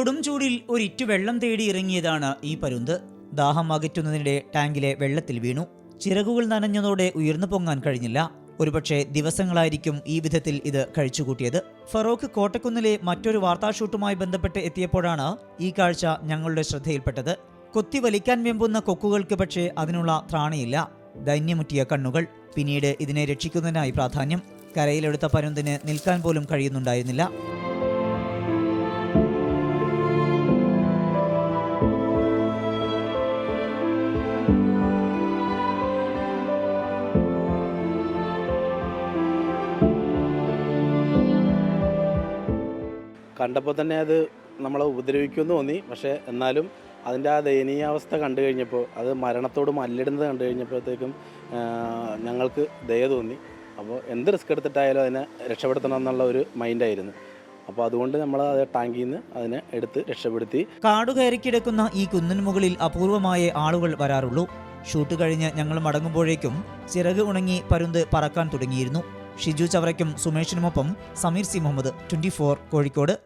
കൊടും ചൂടിൽ ഒരിറ്റു വെള്ളം തേടി ഇറങ്ങിയതാണ് ഈ പരുന്ത്. ദാഹം അകറ്റുന്നതിനിടെ ടാങ്കിലെ വെള്ളത്തിൽ വീണു. ചിറകുകൾ നനഞ്ഞതോടെ ഉയർന്നു പൊങ്ങാൻ കഴിഞ്ഞില്ല. ഒരുപക്ഷെ ദിവസങ്ങളായിരിക്കും ഈ വിധത്തിൽ ഇത് കഴിച്ചുകൂട്ടിയത്. ഫറോക്ക് കോട്ടക്കുന്നിലെ മറ്റൊരു വാർത്താഷൂട്ടുമായി ബന്ധപ്പെട്ട് എത്തിയപ്പോഴാണ് ഈ കാഴ്ച ഞങ്ങളുടെ ശ്രദ്ധയിൽപ്പെട്ടത്. കൊത്തി വലിക്കാൻ വെമ്പുന്ന കൊക്കുകൾക്ക് പക്ഷേ അതിനുള്ള ത്രാണിയില്ല. ദൈന്യമുറ്റിയ കണ്ണുകൾ. പിന്നീട് ഇതിനെ രക്ഷിക്കുന്നതിനായി പ്രാധാന്യം. കരയിലെടുത്ത പരുന്തിന് നിൽക്കാൻ പോലും കഴിയുന്നുണ്ടായിരുന്നില്ല. കണ്ടപ്പോൾ തന്നെ അത് നമ്മളെ ഉപദ്രവിക്കുമെന്ന് തോന്നി. പക്ഷേ എന്നാലും അതിൻ്റെ ആ ദയനീയാവസ്ഥ കണ്ടു കഴിഞ്ഞപ്പോൾ, അത് മരണത്തോട് മല്ലിടുന്നത് കണ്ടു കഴിഞ്ഞപ്പോഴത്തേക്കും ഞങ്ങൾക്ക് ദയ തോന്നി. അപ്പോൾ എന്ത് റിസ്ക് എടുത്തിട്ടായാലും അതിനെ രക്ഷപ്പെടുത്തണം എന്നുള്ള ഒരു മൈൻഡായിരുന്നു. അപ്പോൾ അതുകൊണ്ട് നമ്മൾ അത് ടാങ്കിൽ നിന്ന് അതിനെ എടുത്ത് രക്ഷപ്പെടുത്തി. കാടുകയറി കിടക്കുന്ന ഈ കുന്നിന് മുകളിൽ അപൂർവമായ ആളുകൾ വരാറുള്ളൂ. ഷൂട്ട് കഴിഞ്ഞ് ഞങ്ങൾ മടങ്ങുമ്പോഴേക്കും ചിറക് ഉണങ്ങി പരുന്ത് പറക്കാൻ തുടങ്ങിയിരുന്നു. ഷിജു ചവറയ്ക്കും സുമേഷിനുമൊപ്പം സമീർ സി മുഹമ്മദ്, 24 കോഴിക്കോട്.